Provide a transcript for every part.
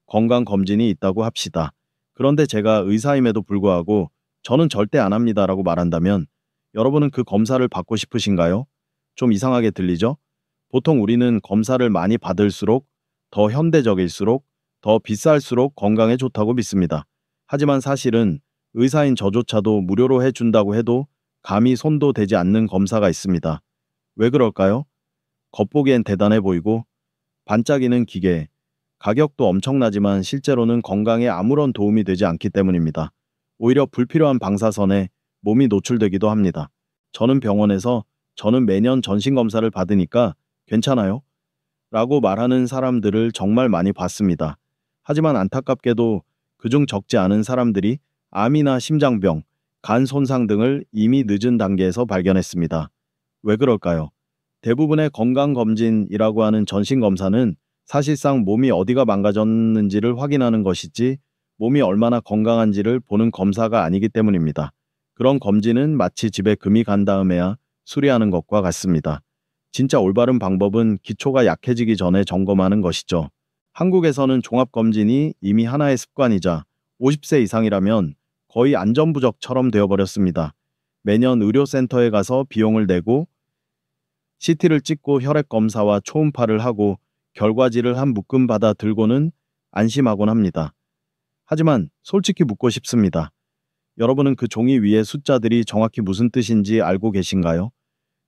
건강검진이 있다고 합시다. 그런데 제가 의사임에도 불구하고 저는 절대 안 합니다라고 말한다면 여러분은 그 검사를 받고 싶으신가요? 좀 이상하게 들리죠? 보통 우리는 검사를 많이 받을수록 더 현대적일수록 더 비쌀수록 건강에 좋다고 믿습니다. 하지만 사실은 의사인 저조차도 무료로 해준다고 해도 감히 손도 대지 않는 검사가 있습니다. 왜 그럴까요? 겉보기엔 대단해 보이고 반짝이는 기계, 가격도 엄청나지만 실제로는 건강에 아무런 도움이 되지 않기 때문입니다. 오히려 불필요한 방사선에 몸이 노출되기도 합니다. 저는 병원에서 저는 매년 전신검사를 받으니까 괜찮아요? 라고 말하는 사람들을 정말 많이 봤습니다. 하지만 안타깝게도 그중 적지 않은 사람들이 암이나 심장병, 간 손상 등을 이미 늦은 단계에서 발견했습니다. 왜 그럴까요? 대부분의 건강검진이라고 하는 전신검사는 사실상 몸이 어디가 망가졌는지를 확인하는 것이지 몸이 얼마나 건강한지를 보는 검사가 아니기 때문입니다. 그런 검진은 마치 집에 금이 간 다음에야 수리하는 것과 같습니다. 진짜 올바른 방법은 기초가 약해지기 전에 점검하는 것이죠. 한국에서는 종합검진이 이미 하나의 습관이자 50세 이상이라면 거의 안전부적처럼 되어버렸습니다. 매년 의료센터에 가서 비용을 내고 CT를 찍고 혈액검사와 초음파를 하고 결과지를 한 묶음 받아 들고는 안심하곤 합니다. 하지만 솔직히 묻고 싶습니다. 여러분은 그 종이 위의 숫자들이 정확히 무슨 뜻인지 알고 계신가요?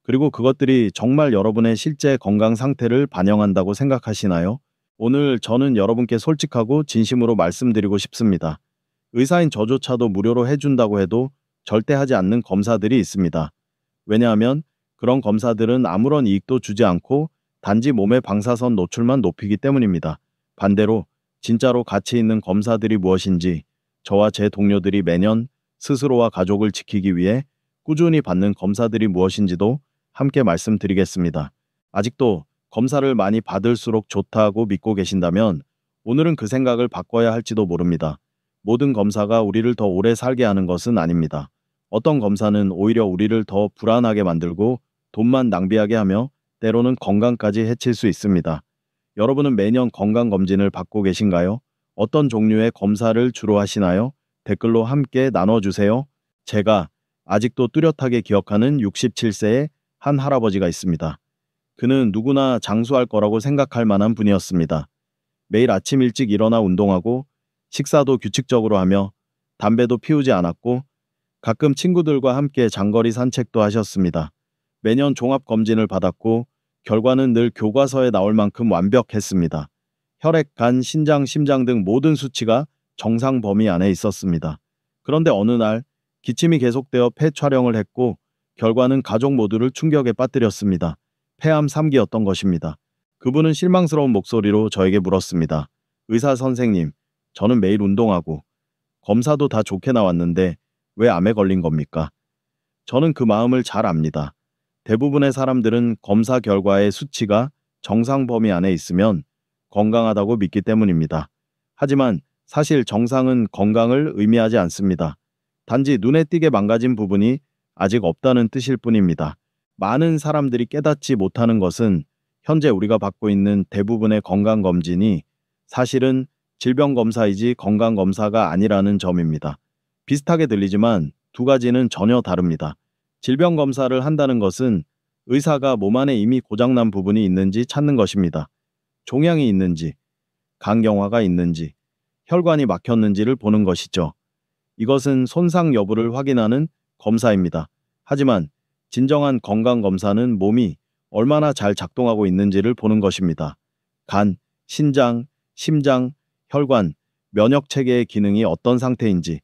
그리고 그것들이 정말 여러분의 실제 건강 상태를 반영한다고 생각하시나요? 오늘 저는 여러분께 솔직하고 진심으로 말씀드리고 싶습니다. 의사인 저조차도 무료로 해준다고 해도 절대 하지 않는 검사들이 있습니다. 왜냐하면 그런 검사들은 아무런 이익도 주지 않고 단지 몸의 방사선 노출만 높이기 때문입니다. 반대로 진짜로 가치 있는 검사들이 무엇인지 저와 제 동료들이 매년 스스로와 가족을 지키기 위해 꾸준히 받는 검사들이 무엇인지도 함께 말씀드리겠습니다. 아직도 검사를 많이 받을수록 좋다고 믿고 계신다면 오늘은 그 생각을 바꿔야 할지도 모릅니다. 모든 검사가 우리를 더 오래 살게 하는 것은 아닙니다. 어떤 검사는 오히려 우리를 더 불안하게 만들고 돈만 낭비하게 하며 때로는 건강까지 해칠 수 있습니다. 여러분은 매년 건강검진을 받고 계신가요? 어떤 종류의 검사를 주로 하시나요? 댓글로 함께 나눠주세요. 제가 아직도 뚜렷하게 기억하는 67세의 한 할아버지가 있습니다. 그는 누구나 장수할 거라고 생각할 만한 분이었습니다. 매일 아침 일찍 일어나 운동하고 식사도 규칙적으로 하며 담배도 피우지 않았고 가끔 친구들과 함께 장거리 산책도 하셨습니다. 매년 종합검진을 받았고 결과는 늘 교과서에 나올 만큼 완벽했습니다. 혈액, 간, 신장, 심장 등 모든 수치가 정상 범위 안에 있었습니다. 그런데 어느 날 기침이 계속되어 폐 촬영을 했고 결과는 가족 모두를 충격에 빠뜨렸습니다. 폐암 3기였던 것입니다. 그분은 실망스러운 목소리로 저에게 물었습니다. 의사 선생님, 저는 매일 운동하고 검사도 다 좋게 나왔는데 왜 암에 걸린 겁니까? 저는 그 마음을 잘 압니다. 대부분의 사람들은 검사 결과의 수치가 정상 범위 안에 있으면 건강하다고 믿기 때문입니다. 하지만 사실 정상은 건강을 의미하지 않습니다. 단지 눈에 띄게 망가진 부분이 아직 없다는 뜻일 뿐입니다. 많은 사람들이 깨닫지 못하는 것은 현재 우리가 받고 있는 대부분의 건강검진이 사실은 질병검사이지 건강검사가 아니라는 점입니다. 비슷하게 들리지만 두 가지는 전혀 다릅니다. 질병검사를 한다는 것은 의사가 몸 안에 이미 고장난 부분이 있는지 찾는 것입니다. 종양이 있는지, 간경화가 있는지, 혈관이 막혔는지를 보는 것이죠. 이것은 손상 여부를 확인하는 검사입니다. 하지만 진정한 건강검사는 몸이 얼마나 잘 작동하고 있는지를 보는 것입니다. 간, 신장, 심장, 혈관, 면역체계의 기능이 어떤 상태인지,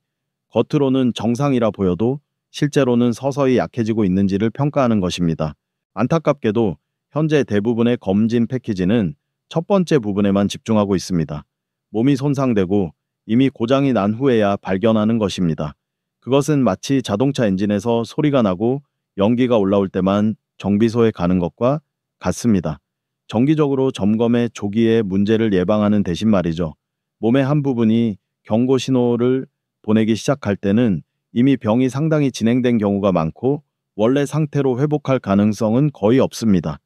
겉으로는 정상이라 보여도 실제로는 서서히 약해지고 있는지를 평가하는 것입니다. 안타깝게도 현재 대부분의 검진 패키지는 첫 번째 부분에만 집중하고 있습니다. 몸이 손상되고 이미 고장이 난 후에야 발견하는 것입니다. 그것은 마치 자동차 엔진에서 소리가 나고 연기가 올라올 때만 정비소에 가는 것과 같습니다. 정기적으로 점검해 조기에 문제를 예방하는 대신 말이죠. 몸의 한 부분이 경고 신호를 보내기 시작할 때는 이미 병이 상당히 진행된 경우가 많고 원래 상태로 회복할 가능성은 거의 없습니다.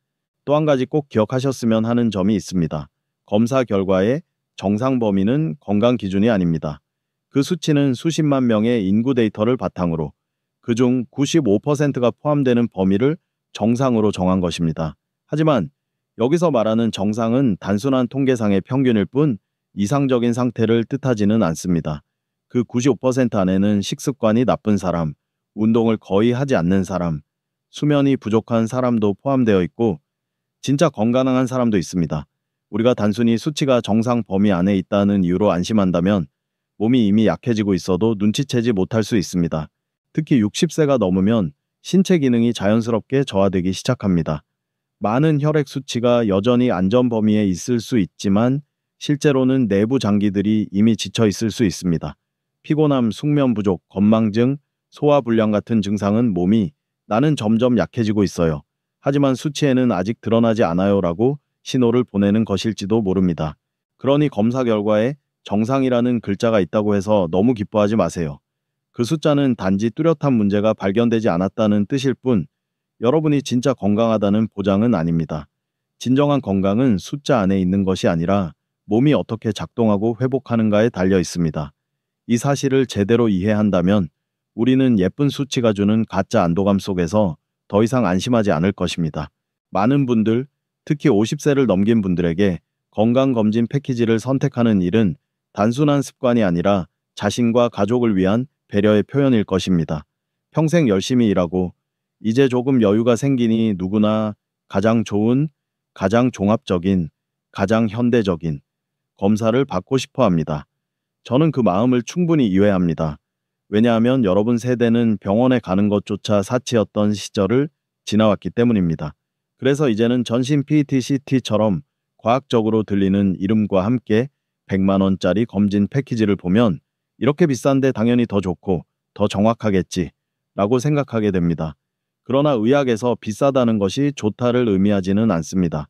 또 한 가지 꼭 기억하셨으면 하는 점이 있습니다. 검사 결과에 정상 범위는 건강 기준이 아닙니다. 그 수치는 수십만 명의 인구 데이터를 바탕으로 그중 95%가 포함되는 범위를 정상으로 정한 것입니다. 하지만 여기서 말하는 정상은 단순한 통계상의 평균일 뿐 이상적인 상태를 뜻하지는 않습니다. 그 95% 안에는 식습관이 나쁜 사람, 운동을 거의 하지 않는 사람, 수면이 부족한 사람도 포함되어 있고 진짜 건강한 사람도 있습니다. 우리가 단순히 수치가 정상 범위 안에 있다는 이유로 안심한다면 몸이 이미 약해지고 있어도 눈치채지 못할 수 있습니다. 특히 60세가 넘으면 신체 기능이 자연스럽게 저하되기 시작합니다. 많은 혈액 수치가 여전히 안전 범위에 있을 수 있지만 실제로는 내부 장기들이 이미 지쳐 있을 수 있습니다. 피곤함, 숙면 부족, 건망증, 소화불량 같은 증상은 몸이 나는 점점 약해지고 있어요. 하지만 수치에는 아직 드러나지 않아요라고 신호를 보내는 것일지도 모릅니다. 그러니 검사 결과에 정상이라는 글자가 있다고 해서 너무 기뻐하지 마세요. 그 숫자는 단지 뚜렷한 문제가 발견되지 않았다는 뜻일 뿐 여러분이 진짜 건강하다는 보장은 아닙니다. 진정한 건강은 숫자 안에 있는 것이 아니라 몸이 어떻게 작동하고 회복하는가에 달려 있습니다. 이 사실을 제대로 이해한다면 우리는 예쁜 수치가 주는 가짜 안도감 속에서 더 이상 안심하지 않을 것입니다. 많은 분들, 특히 50세를 넘긴 분들에게 건강검진 패키지를 선택하는 일은 단순한 습관이 아니라 자신과 가족을 위한 배려의 표현일 것입니다. 평생 열심히 일하고 이제 조금 여유가 생기니 누구나 가장 좋은, 가장 종합적인, 가장 현대적인 검사를 받고 싶어 합니다. 저는 그 마음을 충분히 이해합니다. 왜냐하면 여러분 세대는 병원에 가는 것조차 사치였던 시절을 지나왔기 때문입니다. 그래서 이제는 전신 PET-CT처럼 과학적으로 들리는 이름과 함께 100만 원짜리 검진 패키지를 보면 이렇게 비싼데 당연히 더 좋고 더 정확하겠지 라고 생각하게 됩니다. 그러나 의학에서 비싸다는 것이 좋다를 의미하지는 않습니다.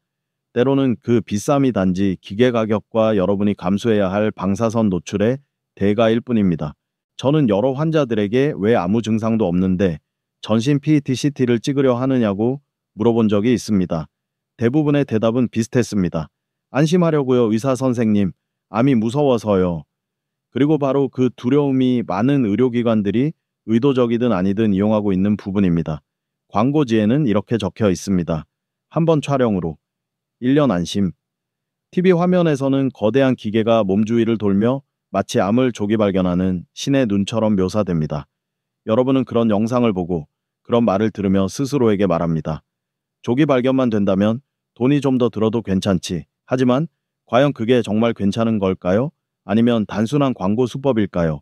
때로는 그 비쌈이 단지 기계 가격과 여러분이 감수해야 할 방사선 노출의 대가일 뿐입니다. 저는 여러 환자들에게 왜 아무 증상도 없는데 전신 PET-CT를 찍으려 하느냐고 물어본 적이 있습니다. 대부분의 대답은 비슷했습니다. 안심하려고요, 의사 선생님. 암이 무서워서요. 그리고 바로 그 두려움이 많은 의료기관들이 의도적이든 아니든 이용하고 있는 부분입니다. 광고지에는 이렇게 적혀 있습니다. 한 번 촬영으로 1년 안심. TV 화면에서는 거대한 기계가 몸 주위를 돌며 마치 암을 조기 발견하는 신의 눈처럼 묘사됩니다. 여러분은 그런 영상을 보고 그런 말을 들으며 스스로에게 말합니다. 조기 발견만 된다면 돈이 좀 더 들어도 괜찮지. 하지만 과연 그게 정말 괜찮은 걸까요? 아니면 단순한 광고 수법일까요?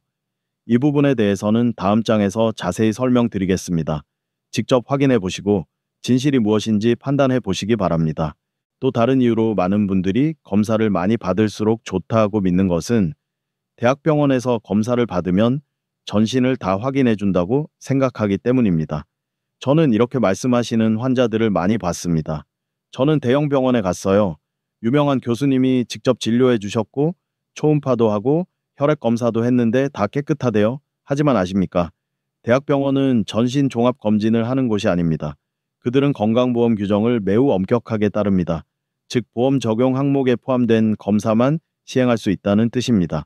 이 부분에 대해서는 다음 장에서 자세히 설명드리겠습니다. 직접 확인해 보시고 진실이 무엇인지 판단해 보시기 바랍니다. 또 다른 이유로 많은 분들이 검사를 많이 받을수록 좋다고 믿는 것은 대학병원에서 검사를 받으면 전신을 다 확인해 준다고 생각하기 때문입니다. 저는 이렇게 말씀하시는 환자들을 많이 봤습니다. 저는 대형 병원에 갔어요. 유명한 교수님이 직접 진료해 주셨고 초음파도 하고 혈액 검사도 했는데 다 깨끗하대요. 하지만 아십니까? 대학병원은 전신 종합 검진을 하는 곳이 아닙니다. 그들은 건강보험 규정을 매우 엄격하게 따릅니다. 즉 보험 적용 항목에 포함된 검사만 시행할 수 있다는 뜻입니다.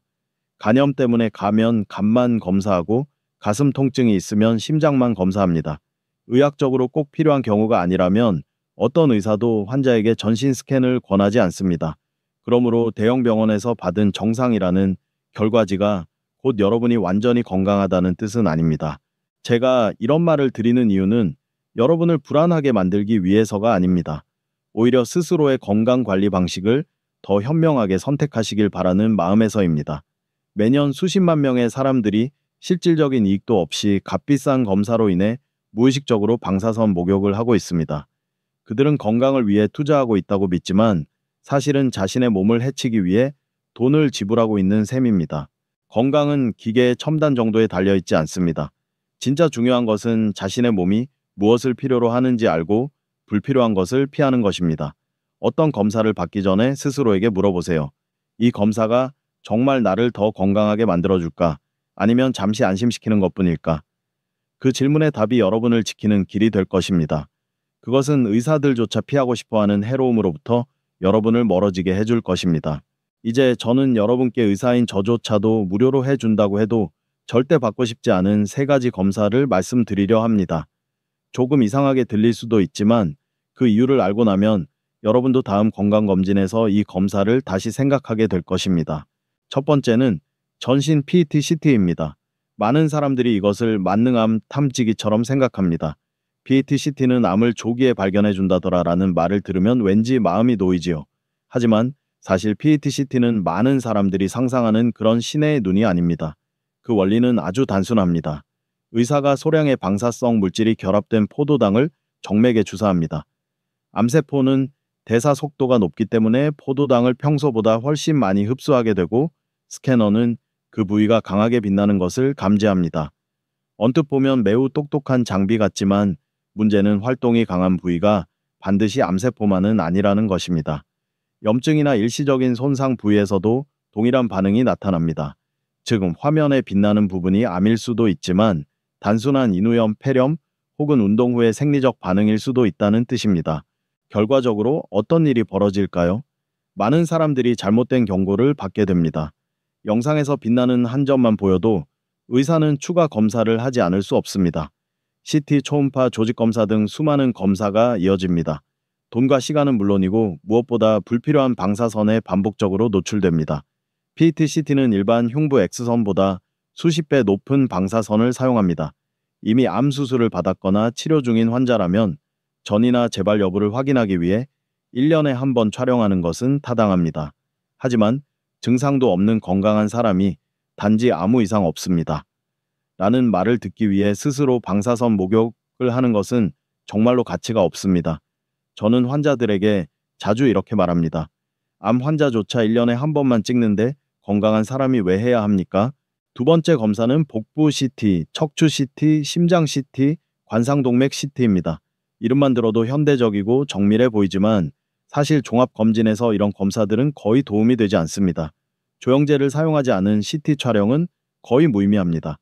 간염 때문에 가면 간만 검사하고 가슴 통증이 있으면 심장만 검사합니다. 의학적으로 꼭 필요한 경우가 아니라면 어떤 의사도 환자에게 전신 스캔을 권하지 않습니다. 그러므로 대형 병원에서 받은 정상이라는 결과지가 곧 여러분이 완전히 건강하다는 뜻은 아닙니다. 제가 이런 말을 드리는 이유는 여러분을 불안하게 만들기 위해서가 아닙니다. 오히려 스스로의 건강관리 방식을 더 현명하게 선택하시길 바라는 마음에서입니다. 매년 수십만 명의 사람들이 실질적인 이익도 없이 값비싼 검사로 인해 무의식적으로 방사선 목욕을 하고 있습니다. 그들은 건강을 위해 투자하고 있다고 믿지만 사실은 자신의 몸을 해치기 위해 돈을 지불하고 있는 셈입니다. 건강은 기계의 첨단 정도에 달려있지 않습니다. 진짜 중요한 것은 자신의 몸이 무엇을 필요로 하는지 알고 불필요한 것을 피하는 것입니다. 어떤 검사를 받기 전에 스스로에게 물어보세요. 이 검사가 정말 나를 더 건강하게 만들어줄까? 아니면 잠시 안심시키는 것뿐일까? 그 질문의 답이 여러분을 지키는 길이 될 것입니다. 그것은 의사들조차 피하고 싶어하는 해로움으로부터 여러분을 멀어지게 해줄 것입니다. 이제 저는 여러분께 의사인 저조차도 무료로 해준다고 해도 절대 받고 싶지 않은 세 가지 검사를 말씀드리려 합니다. 조금 이상하게 들릴 수도 있지만 그 이유를 알고 나면 여러분도 다음 건강검진에서 이 검사를 다시 생각하게 될 것입니다. 첫 번째는 전신 PET-CT입니다. 많은 사람들이 이것을 만능암 탐지기처럼 생각합니다. PET-CT는 암을 조기에 발견해 준다더라라는 말을 들으면 왠지 마음이 놓이지요. 하지만 사실 PET-CT는 많은 사람들이 상상하는 그런 신의 눈이 아닙니다. 그 원리는 아주 단순합니다. 의사가 소량의 방사성 물질이 결합된 포도당을 정맥에 주사합니다. 암세포는 대사 속도가 높기 때문에 포도당을 평소보다 훨씬 많이 흡수하게 되고 스캐너는 그 부위가 강하게 빛나는 것을 감지합니다. 언뜻 보면 매우 똑똑한 장비 같지만 문제는 활동이 강한 부위가 반드시 암세포만은 아니라는 것입니다. 염증이나 일시적인 손상 부위에서도 동일한 반응이 나타납니다. 즉, 화면에 빛나는 부분이 암일 수도 있지만 단순한 인후염, 폐렴 혹은 운동 후의 생리적 반응일 수도 있다는 뜻입니다. 결과적으로 어떤 일이 벌어질까요? 많은 사람들이 잘못된 경고를 받게 됩니다. 영상에서 빛나는 한 점만 보여도 의사는 추가 검사를 하지 않을 수 없습니다. CT, 초음파, 조직 검사 등 수많은 검사가 이어집니다. 돈과 시간은 물론이고 무엇보다 불필요한 방사선에 반복적으로 노출됩니다. PET-CT는 일반 흉부 X선보다 수십 배 높은 방사선을 사용합니다. 이미 암 수술을 받았거나 치료 중인 환자라면 전이나 재발 여부를 확인하기 위해 1년에 한 번 촬영하는 것은 타당합니다. 하지만 증상도 없는 건강한 사람이 단지 아무 이상 없습니다 라는 말을 듣기 위해 스스로 방사선 목욕을 하는 것은 정말로 가치가 없습니다. 저는 환자들에게 자주 이렇게 말합니다. 암 환자조차 1년에 한 번만 찍는데 건강한 사람이 왜 해야 합니까? 두 번째 검사는 복부 CT, 척추 CT, 심장 CT, 관상동맥 CT입니다. 이름만 들어도 현대적이고 정밀해 보이지만 사실 종합검진에서 이런 검사들은 거의 도움이 되지 않습니다. 조영제를 사용하지 않은 CT 촬영은 거의 무의미합니다.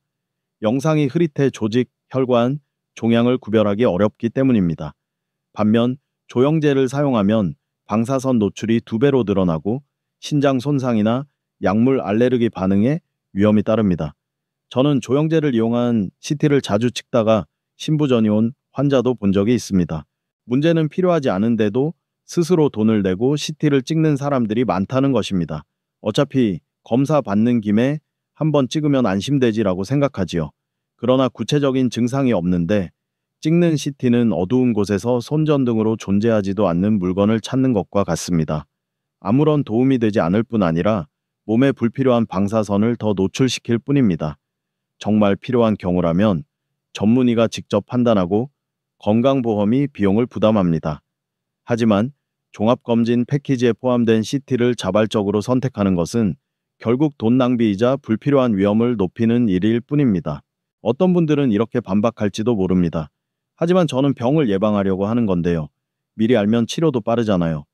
영상이 흐릿해 조직, 혈관, 종양을 구별하기 어렵기 때문입니다. 반면 조영제를 사용하면 방사선 노출이 2배로 늘어나고 신장 손상이나 약물 알레르기 반응에 위험이 따릅니다. 저는 조영제를 이용한 CT를 자주 찍다가 신부전이 온 환자도 본 적이 있습니다. 문제는 필요하지 않은데도 스스로 돈을 내고 CT를 찍는 사람들이 많다는 것입니다. 어차피 검사 받는 김에 한번 찍으면 안심되지라고 생각하지요. 그러나 구체적인 증상이 없는데 찍는 CT는 어두운 곳에서 손전등으로 존재하지도 않는 물건을 찾는 것과 같습니다. 아무런 도움이 되지 않을 뿐 아니라 몸에 불필요한 방사선을 더 노출시킬 뿐입니다. 정말 필요한 경우라면 전문의가 직접 판단하고 건강보험이 비용을 부담합니다. 하지만 종합검진 패키지에 포함된 CT를 자발적으로 선택하는 것은 결국 돈 낭비이자 불필요한 위험을 높이는 일일 뿐입니다. 어떤 분들은 이렇게 반박할지도 모릅니다. 하지만 저는 병을 예방하려고 하는 건데요. 미리 알면 치료도 빠르잖아요.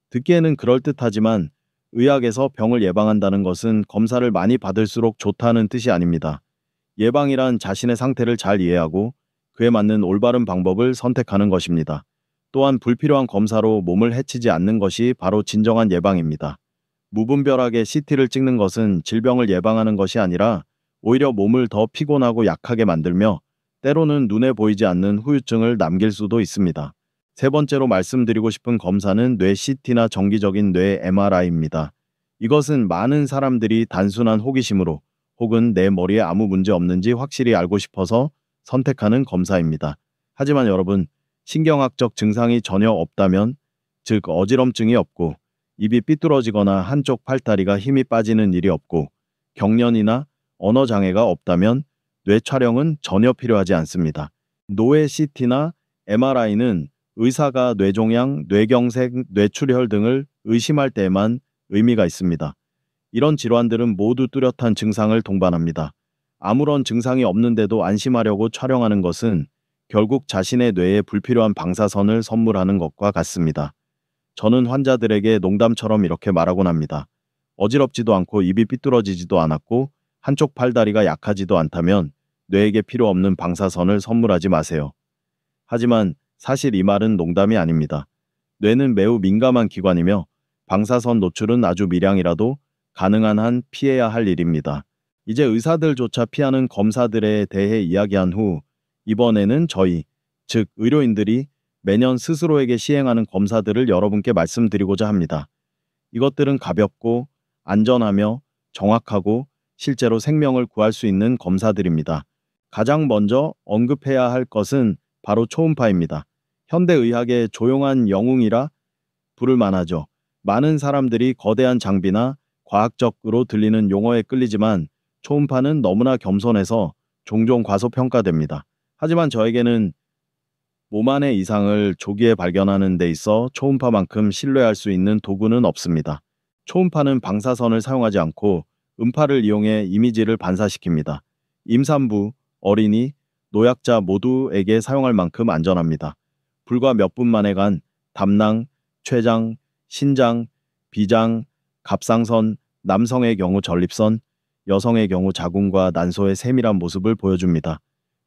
듣기에는 그럴듯하지만 의학에서 병을 예방한다는 것은 검사를 많이 받을수록 좋다는 뜻이 아닙니다. 예방이란 자신의 상태를 잘 이해하고 그에 맞는 올바른 방법을 선택하는 것입니다. 또한 불필요한 검사로 몸을 해치지 않는 것이 바로 진정한 예방입니다. 무분별하게 CT를 찍는 것은 질병을 예방하는 것이 아니라 오히려 몸을 더 피곤하고 약하게 만들며 때로는 눈에 보이지 않는 후유증을 남길 수도 있습니다. 세 번째로 말씀드리고 싶은 검사는 뇌 CT나 정기적인 뇌 MRI입니다. 이것은 많은 사람들이 단순한 호기심으로 혹은 내 머리에 아무 문제 없는지 확실히 알고 싶어서 선택하는 검사입니다. 하지만 여러분, 신경학적 증상이 전혀 없다면, 즉 어지럼증이 없고 입이 삐뚤어지거나 한쪽 팔다리가 힘이 빠지는 일이 없고 경련이나 언어 장애가 없다면 뇌 촬영은 전혀 필요하지 않습니다. 노회 CT나 MRI는 의사가 뇌종양, 뇌경색, 뇌출혈 등을 의심할 때에만 의미가 있습니다. 이런 질환들은 모두 뚜렷한 증상을 동반합니다. 아무런 증상이 없는데도 안심하려고 촬영하는 것은 결국 자신의 뇌에 불필요한 방사선을 선물하는 것과 같습니다. 저는 환자들에게 농담처럼 이렇게 말하곤 합니다. 어지럽지도 않고 입이 삐뚤어지지도 않았고 한쪽 팔다리가 약하지도 않다면 뇌에게 필요 없는 방사선을 선물하지 마세요. 하지만 사실 이 말은 농담이 아닙니다. 뇌는 매우 민감한 기관이며 방사선 노출은 아주 미량이라도 가능한 한 피해야 할 일입니다. 이제 의사들조차 피하는 검사들에 대해 이야기한 후 이번에는 저희, 즉 의료인들이 매년 스스로에게 시행하는 검사들을 여러분께 말씀드리고자 합니다. 이것들은 가볍고 안전하며 정확하고 실제로 생명을 구할 수 있는 검사들입니다. 가장 먼저 언급해야 할 것은 바로 초음파입니다. 현대의학의 조용한 영웅이라 부를 만하죠. 많은 사람들이 거대한 장비나 과학적으로 들리는 용어에 끌리지만 초음파는 너무나 겸손해서 종종 과소평가됩니다. 하지만 저에게는 몸 안의 이상을 조기에 발견하는 데 있어 초음파만큼 신뢰할 수 있는 도구는 없습니다. 초음파는 방사선을 사용하지 않고 음파를 이용해 이미지를 반사시킵니다. 임산부, 어린이, 노약자 모두에게 사용할 만큼 안전합니다. 불과 몇 분 만에 간 담낭, 췌장, 신장, 비장, 갑상선, 남성의 경우 전립선, 여성의 경우 자궁과 난소의 세밀한 모습을 보여줍니다.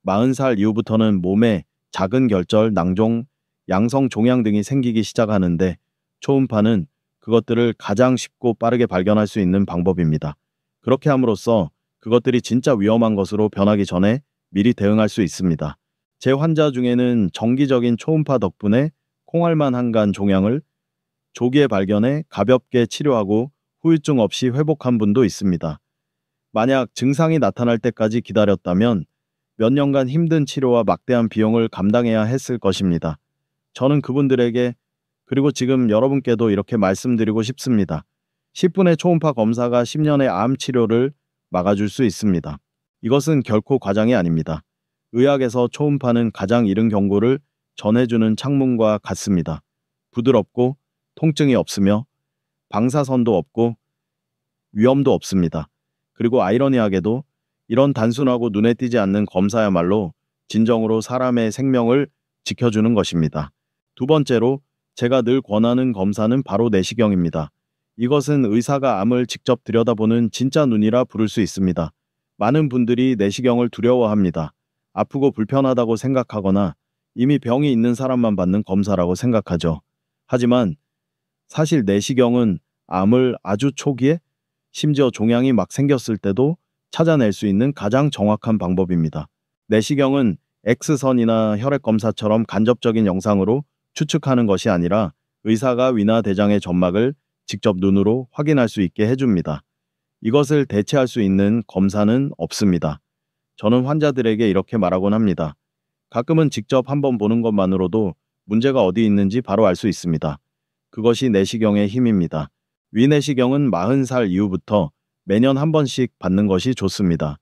40살 이후부터는 몸에 작은 결절, 낭종, 양성 종양 등이 생기기 시작하는데 초음파는 그것들을 가장 쉽고 빠르게 발견할 수 있는 방법입니다. 그렇게 함으로써 그것들이 진짜 위험한 것으로 변하기 전에 미리 대응할 수 있습니다. 제 환자 중에는 정기적인 초음파 덕분에 콩알만 한간 종양을 조기에 발견해 가볍게 치료하고 후유증 없이 회복한 분도 있습니다. 만약 증상이 나타날 때까지 기다렸다면 몇 년간 힘든 치료와 막대한 비용을 감당해야 했을 것입니다. 저는 그분들에게 그리고 지금 여러분께도 이렇게 말씀드리고 싶습니다. 10분의 초음파 검사가 10년의 암 치료를 막아줄 수 있습니다. 이것은 결코 과장이 아닙니다. 의학에서 초음파는 가장 이른 경고를 전해주는 창문과 같습니다. 부드럽고 통증이 없으며 방사선도 없고 위험도 없습니다. 그리고 아이러니하게도 이런 단순하고 눈에 띄지 않는 검사야말로 진정으로 사람의 생명을 지켜주는 것입니다. 두 번째로 제가 늘 권하는 검사는 바로 내시경입니다. 이것은 의사가 암을 직접 들여다보는 진짜 눈이라 부를 수 있습니다. 많은 분들이 내시경을 두려워합니다. 아프고 불편하다고 생각하거나 이미 병이 있는 사람만 받는 검사라고 생각하죠. 하지만 사실 내시경은 암을 아주 초기에 심지어 종양이 막 생겼을 때도 찾아낼 수 있는 가장 정확한 방법입니다. 내시경은 X선이나 혈액검사처럼 간접적인 영상으로 추측하는 것이 아니라 의사가 위나 대장의 점막을 직접 눈으로 확인할 수 있게 해줍니다. 이것을 대체할 수 있는 검사는 없습니다. 저는 환자들에게 이렇게 말하곤 합니다. 가끔은 직접 한번 보는 것만으로도 문제가 어디 있는지 바로 알 수 있습니다. 그것이 내시경의 힘입니다. 위내시경은 40살 이후부터 매년 한 번씩 받는 것이 좋습니다.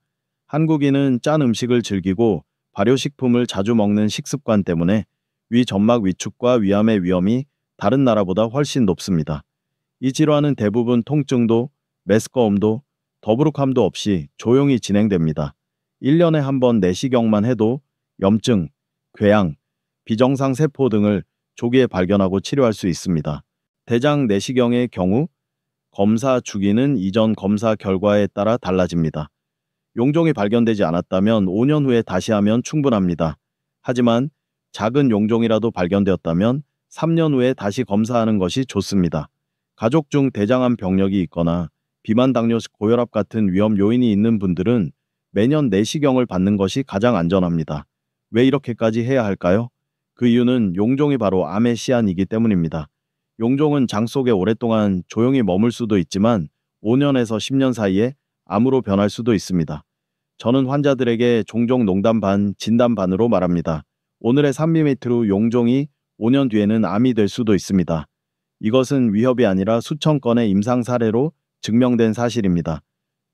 한국인은 짠 음식을 즐기고 발효식품을 자주 먹는 식습관 때문에 위 점막 위축과 위암의 위험이 다른 나라보다 훨씬 높습니다. 이 질환은 대부분 통증도, 메스꺼움도, 더부룩함도 없이 조용히 진행됩니다. 1년에 한 번 내시경만 해도 염증, 궤양, 비정상 세포 등을 조기에 발견하고 치료할 수 있습니다. 대장 내시경의 경우 검사 주기는 이전 검사 결과에 따라 달라집니다. 용종이 발견되지 않았다면 5년 후에 다시 하면 충분합니다. 하지만 작은 용종이라도 발견되었다면 3년 후에 다시 검사하는 것이 좋습니다. 가족 중 대장암 병력이 있거나 비만 당뇨 고혈압 같은 위험 요인이 있는 분들은 매년 내시경을 받는 것이 가장 안전합니다. 왜 이렇게까지 해야 할까요? 그 이유는 용종이 바로 암의 시안이기 때문입니다. 용종은 장 속에 오랫동안 조용히 머물 수도 있지만 5년에서 10년 사이에 암으로 변할 수도 있습니다. 저는 환자들에게 종종 농담 반, 진담 반으로 말합니다. 오늘의 3mm 용종이 5년 뒤에는 암이 될 수도 있습니다. 이것은 위협이 아니라 수천 건의 임상 사례로 증명된 사실입니다.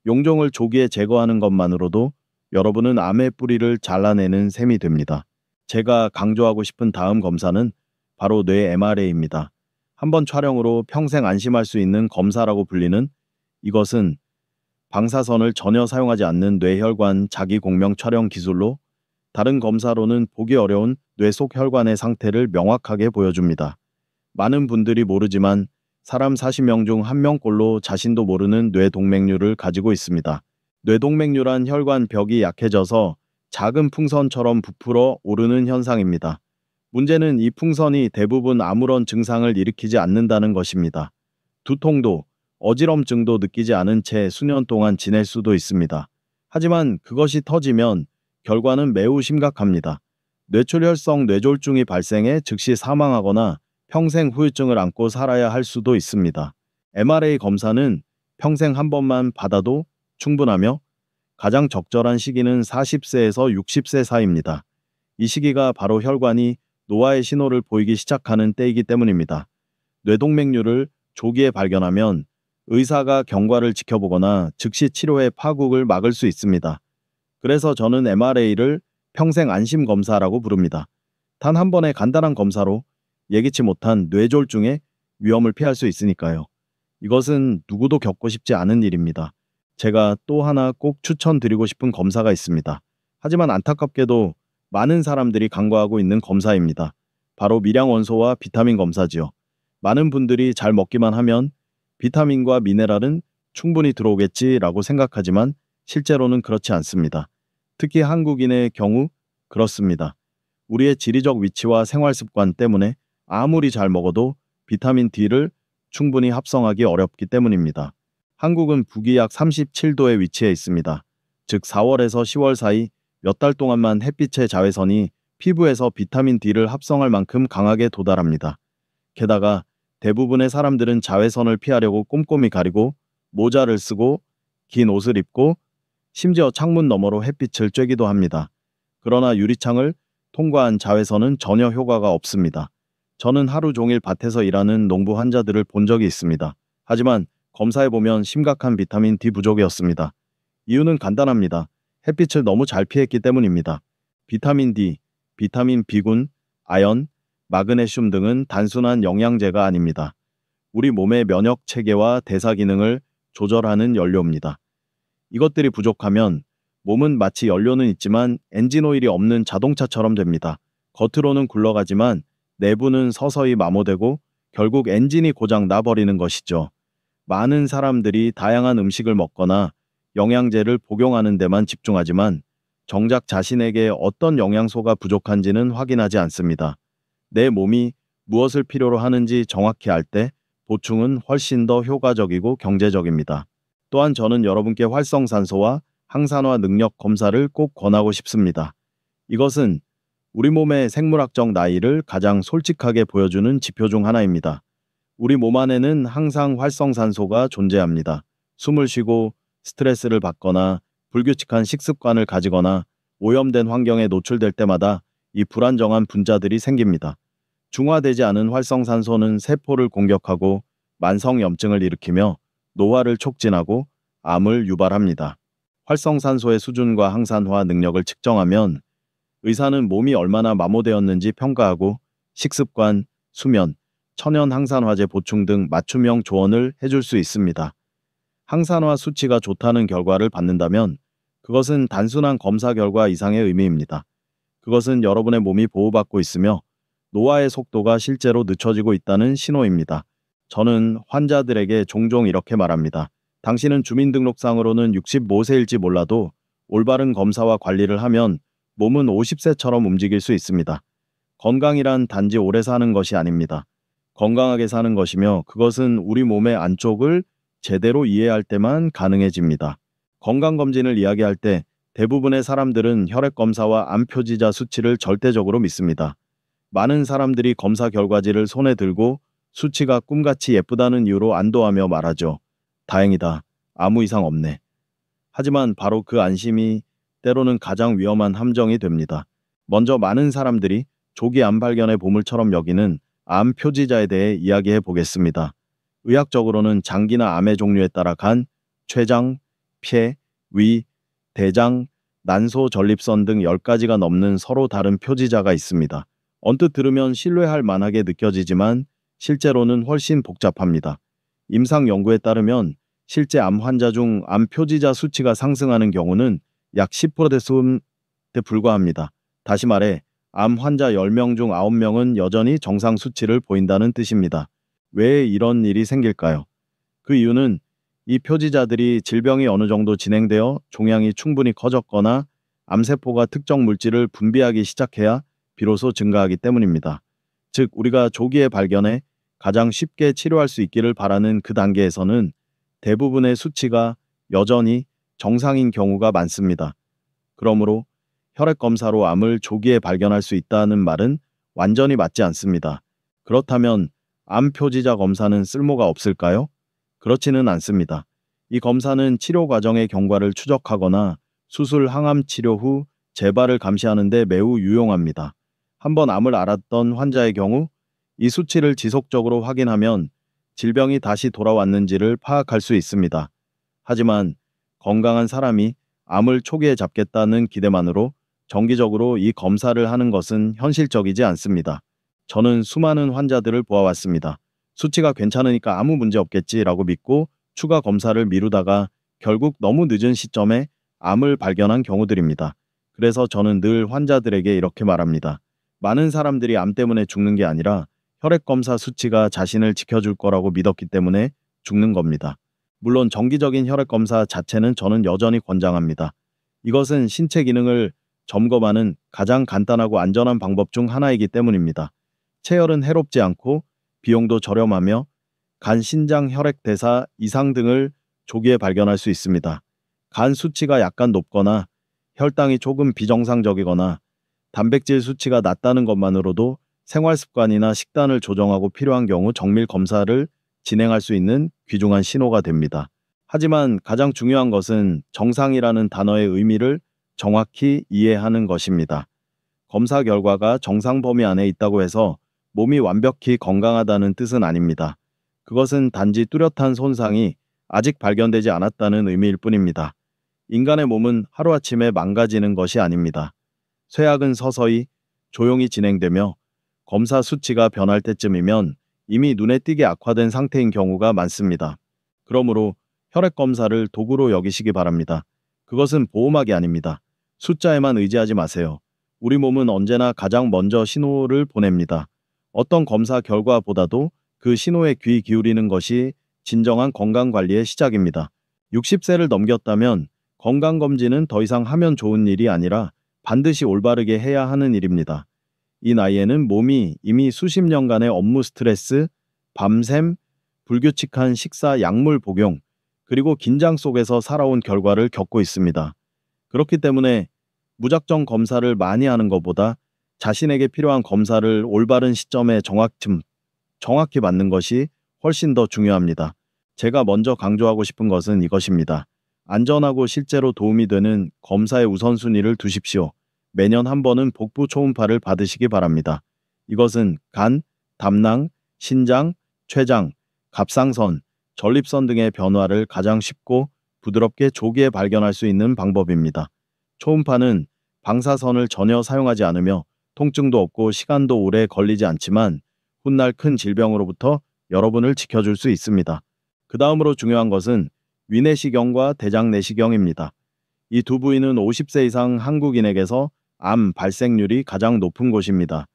용종을 조기에 제거하는 것만으로도 여러분은 암의 뿌리를 잘라내는 셈이 됩니다. 제가 강조하고 싶은 다음 검사는 바로 뇌 MRA입니다. 한 번 촬영으로 평생 안심할 수 있는 검사라고 불리는 이것은 방사선을 전혀 사용하지 않는 뇌혈관 자기공명 촬영 기술로 다른 검사로는 보기 어려운 뇌 속 혈관의 상태를 명확하게 보여줍니다. 많은 분들이 모르지만 사람 40명 중 1명꼴로 자신도 모르는 뇌동맥류를 가지고 있습니다. 뇌동맥류란 혈관 벽이 약해져서 작은 풍선처럼 부풀어 오르는 현상입니다. 문제는 이 풍선이 대부분 아무런 증상을 일으키지 않는다는 것입니다. 두통도 어지럼증도 느끼지 않은 채 수년 동안 지낼 수도 있습니다. 하지만 그것이 터지면 결과는 매우 심각합니다. 뇌출혈성 뇌졸중이 발생해 즉시 사망하거나 평생 후유증을 안고 살아야 할 수도 있습니다. MRA 검사는 평생 한 번만 받아도 충분하며 가장 적절한 시기는 40세에서 60세 사이입니다. 이 시기가 바로 혈관이 노화의 신호를 보이기 시작하는 때이기 때문입니다. 뇌동맥류를 조기에 발견하면 의사가 경과를 지켜보거나 즉시 치료해 파국을 막을 수 있습니다. 그래서 저는 MRA를 평생 안심 검사라고 부릅니다. 단 한 번의 간단한 검사로 예기치 못한 뇌졸중의 위험을 피할 수 있으니까요. 이것은 누구도 겪고 싶지 않은 일입니다. 제가 또 하나 꼭 추천드리고 싶은 검사가 있습니다. 하지만 안타깝게도 많은 사람들이 간과하고 있는 검사입니다. 바로 미량 원소와 비타민 검사지요. 많은 분들이 잘 먹기만 하면 비타민과 미네랄은 충분히 들어오겠지라고 생각하지만 실제로는 그렇지 않습니다. 특히 한국인의 경우 그렇습니다. 우리의 지리적 위치와 생활 습관 때문에 아무리 잘 먹어도 비타민 D를 충분히 합성하기 어렵기 때문입니다. 한국은 북위 약 37도에 위치해 있습니다. 즉 4월에서 10월 사이 몇 달 동안만 햇빛의 자외선이 피부에서 비타민 D를 합성할 만큼 강하게 도달합니다. 게다가 대부분의 사람들은 자외선을 피하려고 꼼꼼히 가리고 모자를 쓰고 긴 옷을 입고 심지어 창문 너머로 햇빛을 쬐기도 합니다. 그러나 유리창을 통과한 자외선은 전혀 효과가 없습니다. 저는 하루 종일 밭에서 일하는 농부 환자들을 본 적이 있습니다. 하지만 검사해보면 심각한 비타민 D 부족이었습니다. 이유는 간단합니다. 햇빛을 너무 잘 피했기 때문입니다. 비타민 D, 비타민 B군, 아연, 마그네슘 등은 단순한 영양제가 아닙니다. 우리 몸의 면역 체계와 대사 기능을 조절하는 연료입니다. 이것들이 부족하면 몸은 마치 연료는 있지만 엔진 오일이 없는 자동차처럼 됩니다. 겉으로는 굴러가지만 내부는 서서히 마모되고 결국 엔진이 고장 나버리는 것이죠. 많은 사람들이 다양한 음식을 먹거나 영양제를 복용하는 데만 집중하지만 정작 자신에게 어떤 영양소가 부족한지는 확인하지 않습니다. 내 몸이 무엇을 필요로 하는지 정확히 알 때 보충은 훨씬 더 효과적이고 경제적입니다. 또한 저는 여러분께 활성산소와 항산화 능력 검사를 꼭 권하고 싶습니다. 이것은 우리 몸의 생물학적 나이를 가장 솔직하게 보여주는 지표 중 하나입니다. 우리 몸 안에는 항상 활성산소가 존재합니다. 숨을 쉬고 스트레스를 받거나 불규칙한 식습관을 가지거나 오염된 환경에 노출될 때마다 이 불안정한 분자들이 생깁니다. 중화되지 않은 활성산소는 세포를 공격하고 만성염증을 일으키며 노화를 촉진하고 암을 유발합니다. 활성산소의 수준과 항산화 능력을 측정하면 의사는 몸이 얼마나 마모되었는지 평가하고 식습관, 수면, 천연 항산화제 보충 등 맞춤형 조언을 해줄 수 있습니다. 항산화 수치가 좋다는 결과를 받는다면 그것은 단순한 검사 결과 이상의 의미입니다. 그것은 여러분의 몸이 보호받고 있으며 노화의 속도가 실제로 늦춰지고 있다는 신호입니다. 저는 환자들에게 종종 이렇게 말합니다. 당신은 주민등록상으로는 65세일지 몰라도 올바른 검사와 관리를 하면 몸은 50세처럼 움직일 수 있습니다. 건강이란 단지 오래 사는 것이 아닙니다. 건강하게 사는 것이며 그것은 우리 몸의 안쪽을 제대로 이해할 때만 가능해집니다. 건강검진을 이야기할 때 대부분의 사람들은 혈액검사와 암표지자 수치를 절대적으로 믿습니다. 많은 사람들이 검사 결과지를 손에 들고 수치가 꿈같이 예쁘다는 이유로 안도하며 말하죠. 다행이다. 아무 이상 없네. 하지만 바로 그 안심이 때로는 가장 위험한 함정이 됩니다. 먼저 많은 사람들이 조기 암 발견의 보물처럼 여기는 암 표지자에 대해 이야기해 보겠습니다. 의학적으로는 장기나 암의 종류에 따라 간, 췌장, 폐, 위, 대장, 난소 전립선 등 10가지가 넘는 서로 다른 표지자가 있습니다. 언뜻 들으면 신뢰할 만하게 느껴지지만 실제로는 훨씬 복잡합니다. 임상 연구에 따르면 실제 암 환자 중 암 표지자 수치가 상승하는 경우는 약 10%에 불과합니다. 다시 말해 암 환자 10명 중 9명은 여전히 정상 수치를 보인다는 뜻입니다. 왜 이런 일이 생길까요? 그 이유는 이 표지자들이 질병이 어느 정도 진행되어 종양이 충분히 커졌거나 암세포가 특정 물질을 분비하기 시작해야 비로소 증가하기 때문입니다. 즉 우리가 조기에 발견해 가장 쉽게 치료할 수 있기를 바라는 그 단계에서는 대부분의 수치가 여전히 정상인 경우가 많습니다. 그러므로 혈액 검사로 암을 조기에 발견할 수 있다는 말은 완전히 맞지 않습니다. 그렇다면 암 표지자 검사는 쓸모가 없을까요? 그렇지는 않습니다. 이 검사는 치료 과정의 경과를 추적하거나 수술 항암 치료 후 재발을 감시하는 데 매우 유용합니다. 한번 암을 앓았던 환자의 경우 이 수치를 지속적으로 확인하면 질병이 다시 돌아왔는지를 파악할 수 있습니다. 하지만 건강한 사람이 암을 초기에 잡겠다는 기대만으로 정기적으로 이 검사를 하는 것은 현실적이지 않습니다. 저는 수많은 환자들을 보아왔습니다. 수치가 괜찮으니까 아무 문제 없겠지라고 믿고 추가 검사를 미루다가 결국 너무 늦은 시점에 암을 발견한 경우들입니다. 그래서 저는 늘 환자들에게 이렇게 말합니다. 많은 사람들이 암 때문에 죽는 게 아니라 혈액검사 수치가 자신을 지켜줄 거라고 믿었기 때문에 죽는 겁니다. 물론 정기적인 혈액검사 자체는 저는 여전히 권장합니다. 이것은 신체 기능을 점검하는 가장 간단하고 안전한 방법 중 하나이기 때문입니다. 체열은 해롭지 않고 비용도 저렴하며 간, 신장, 혈액, 대사 이상 등을 조기에 발견할 수 있습니다. 간 수치가 약간 높거나 혈당이 조금 비정상적이거나 단백질 수치가 낮다는 것만으로도 생활 습관이나 식단을 조정하고 필요한 경우 정밀 검사를 진행할 수 있는 귀중한 신호가 됩니다. 하지만 가장 중요한 것은 정상이라는 단어의 의미를 정확히 이해하는 것입니다. 검사 결과가 정상 범위 안에 있다고 해서 몸이 완벽히 건강하다는 뜻은 아닙니다. 그것은 단지 뚜렷한 손상이 아직 발견되지 않았다는 의미일 뿐입니다. 인간의 몸은 하루아침에 망가지는 것이 아닙니다. 쇠약은 서서히 조용히 진행되며 검사 수치가 변할 때쯤이면 이미 눈에 띄게 악화된 상태인 경우가 많습니다. 그러므로 혈액 검사를 도구로 여기시기 바랍니다. 그것은 보호막이 아닙니다. 숫자에만 의지하지 마세요. 우리 몸은 언제나 가장 먼저 신호를 보냅니다. 어떤 검사 결과보다도 그 신호에 귀 기울이는 것이 진정한 건강관리의 시작입니다. 60세를 넘겼다면 건강검진은 더 이상 하면 좋은 일이 아니라 반드시 올바르게 해야 하는 일입니다. 이 나이에는 몸이 이미 수십 년간의 업무 스트레스, 밤샘, 불규칙한 식사, 약물 복용, 그리고 긴장 속에서 살아온 결과를 겪고 있습니다. 그렇기 때문에 무작정 검사를 많이 하는 것보다 자신에게 필요한 검사를 올바른 시점에 정확히 맞는 것이 훨씬 더 중요합니다. 제가 먼저 강조하고 싶은 것은 이것입니다. 안전하고 실제로 도움이 되는 검사의 우선순위를 두십시오. 매년 한 번은 복부 초음파를 받으시기 바랍니다. 이것은 간, 담낭, 신장, 췌장, 갑상선, 전립선 등의 변화를 가장 쉽고 부드럽게 조기에 발견할 수 있는 방법입니다. 초음파는 방사선을 전혀 사용하지 않으며 통증도 없고 시간도 오래 걸리지 않지만 훗날 큰 질병으로부터 여러분을 지켜줄 수 있습니다. 그 다음으로 중요한 것은 위내시경과 대장내시경입니다. 이 두 부위는 50세 이상 한국인에게서 암 발생률이 가장 높은 곳입니다.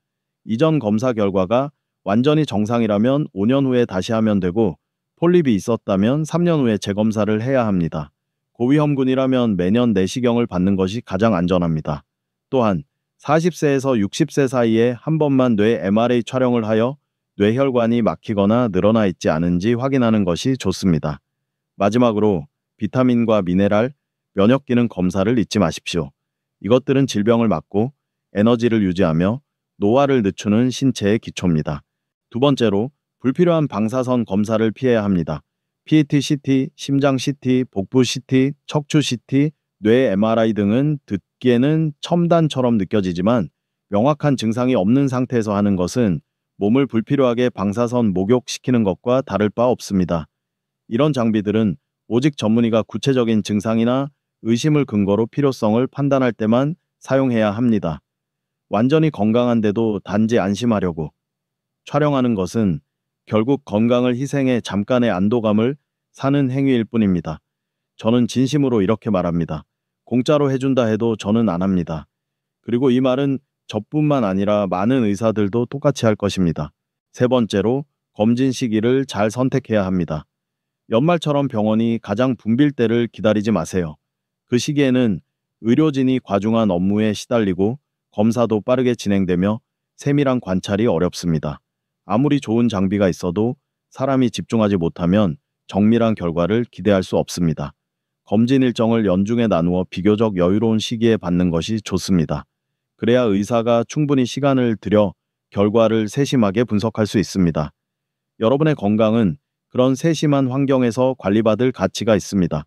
이전 검사 결과가 완전히 정상이라면 5년 후에 다시 하면 되고 폴립이 있었다면 3년 후에 재검사를 해야 합니다. 고위험군이라면 매년 내시경을 받는 것이 가장 안전합니다. 또한 40세에서 60세 사이에 한 번만 뇌 MRI 촬영을 하여 뇌혈관이 막히거나 늘어나 있지 않은지 확인하는 것이 좋습니다. 마지막으로 비타민과 미네랄, 면역기능 검사를 잊지 마십시오. 이것들은 질병을 막고 에너지를 유지하며 노화를 늦추는 신체의 기초입니다. 두 번째로 불필요한 방사선 검사를 피해야 합니다. PET CT, 심장 CT, 복부 CT, 척추 CT, 뇌 MRI 등은 듣기에는 첨단처럼 느껴지지만 명확한 증상이 없는 상태에서 하는 것은 몸을 불필요하게 방사선 목욕시키는 것과 다를 바 없습니다. 이런 장비들은 오직 전문의가 구체적인 증상이나 의심을 근거로 필요성을 판단할 때만 사용해야 합니다. 완전히 건강한데도 단지 안심하려고 촬영하는 것은 결국 건강을 희생해 잠깐의 안도감을 사는 행위일 뿐입니다. 저는 진심으로 이렇게 말합니다. 공짜로 해준다 해도 저는 안 합니다. 그리고 이 말은 저뿐만 아니라 많은 의사들도 똑같이 할 것입니다. 세 번째로 검진 시기를 잘 선택해야 합니다. 연말처럼 병원이 가장 붐빌 때를 기다리지 마세요. 그 시기에는 의료진이 과중한 업무에 시달리고 검사도 빠르게 진행되며 세밀한 관찰이 어렵습니다. 아무리 좋은 장비가 있어도 사람이 집중하지 못하면 정밀한 결과를 기대할 수 없습니다. 검진 일정을 연중에 나누어 비교적 여유로운 시기에 받는 것이 좋습니다. 그래야 의사가 충분히 시간을 들여 결과를 세심하게 분석할 수 있습니다. 여러분의 건강은 그런 세심한 환경에서 관리받을 가치가 있습니다.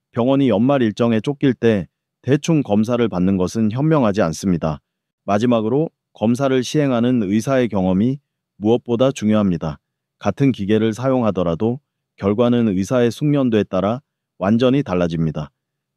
병원이 연말 일정에 쫓길 때 대충 검사를 받는 것은 현명하지 않습니다. 마지막으로 검사를 시행하는 의사의 경험이 무엇보다 중요합니다. 같은 기계를 사용하더라도 결과는 의사의 숙련도에 따라 완전히 달라집니다.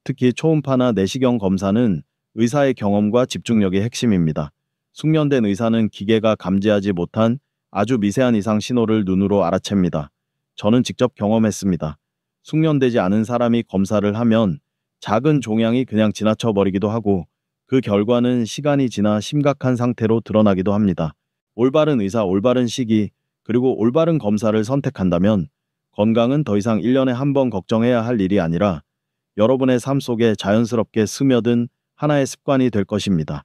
특히 초음파나 내시경 검사는 의사의 경험과 집중력이 핵심입니다. 숙련된 의사는 기계가 감지하지 못한 아주 미세한 이상 신호를 눈으로 알아챕니다. 저는 직접 경험했습니다. 숙련되지 않은 사람이 검사를 하면 작은 종양이 그냥 지나쳐 버리기도 하고 그 결과는 시간이 지나 심각한 상태로 드러나기도 합니다. 올바른 의사, 올바른 시기, 그리고 올바른 검사를 선택한다면 건강은 더 이상 1년에 한 번 걱정해야 할 일이 아니라 여러분의 삶 속에 자연스럽게 스며든 하나의 습관이 될 것입니다.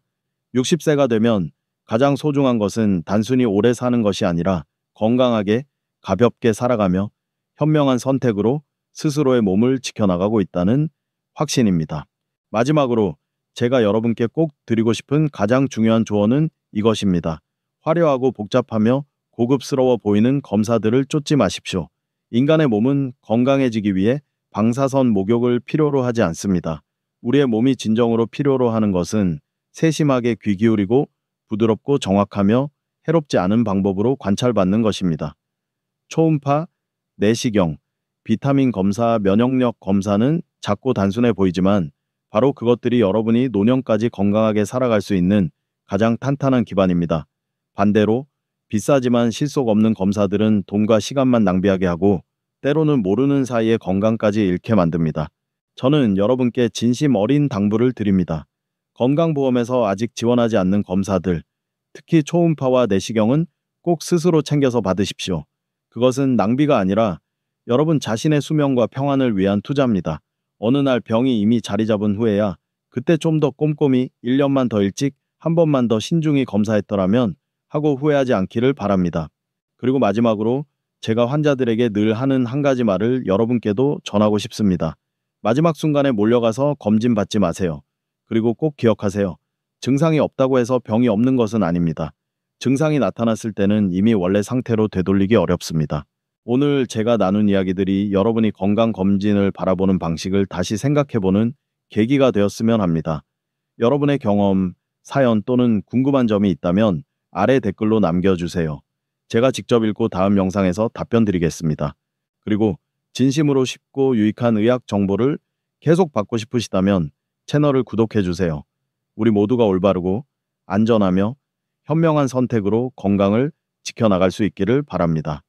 60세가 되면 가장 소중한 것은 단순히 오래 사는 것이 아니라 건강하게, 가볍게 살아가며 현명한 선택으로 스스로의 몸을 지켜나가고 있다는 확신입니다. 마지막으로 제가 여러분께 꼭 드리고 싶은 가장 중요한 조언은 이것입니다. 화려하고 복잡하며 고급스러워 보이는 검사들을 쫓지 마십시오. 인간의 몸은 건강해지기 위해 방사선 목욕을 필요로 하지 않습니다. 우리의 몸이 진정으로 필요로 하는 것은 세심하게 귀 기울이고 부드럽고 정확하며 해롭지 않은 방법으로 관찰받는 것입니다. 초음파, 내시경, 비타민 검사, 면역력 검사는 작고 단순해 보이지만 바로 그것들이 여러분이 노년까지 건강하게 살아갈 수 있는 가장 탄탄한 기반입니다. 반대로 비싸지만 실속 없는 검사들은 돈과 시간만 낭비하게 하고 때로는 모르는 사이에 건강까지 잃게 만듭니다. 저는 여러분께 진심 어린 당부를 드립니다. 건강보험에서 아직 지원하지 않는 검사들, 특히 초음파와 내시경은 꼭 스스로 챙겨서 받으십시오. 그것은 낭비가 아니라 여러분 자신의 수명과 평안을 위한 투자입니다. 어느 날 병이 이미 자리 잡은 후에야 그때 좀 더 꼼꼼히 1년만 더 일찍 한 번만 더 신중히 검사했더라면 하고 후회하지 않기를 바랍니다. 그리고 마지막으로 제가 환자들에게 늘 하는 한 가지 말을 여러분께도 전하고 싶습니다. 마지막 순간에 몰려가서 검진 받지 마세요. 그리고 꼭 기억하세요. 증상이 없다고 해서 병이 없는 것은 아닙니다. 증상이 나타났을 때는 이미 원래 상태로 되돌리기 어렵습니다. 오늘 제가 나눈 이야기들이 여러분이 건강검진을 바라보는 방식을 다시 생각해보는 계기가 되었으면 합니다. 여러분의 경험, 사연 또는 궁금한 점이 있다면 아래 댓글로 남겨주세요. 제가 직접 읽고 다음 영상에서 답변 드리겠습니다. 그리고 진심으로 쉽고 유익한 의학 정보를 계속 받고 싶으시다면 채널을 구독해주세요. 우리 모두가 올바르고 안전하며 현명한 선택으로 건강을 지켜나갈 수 있기를 바랍니다.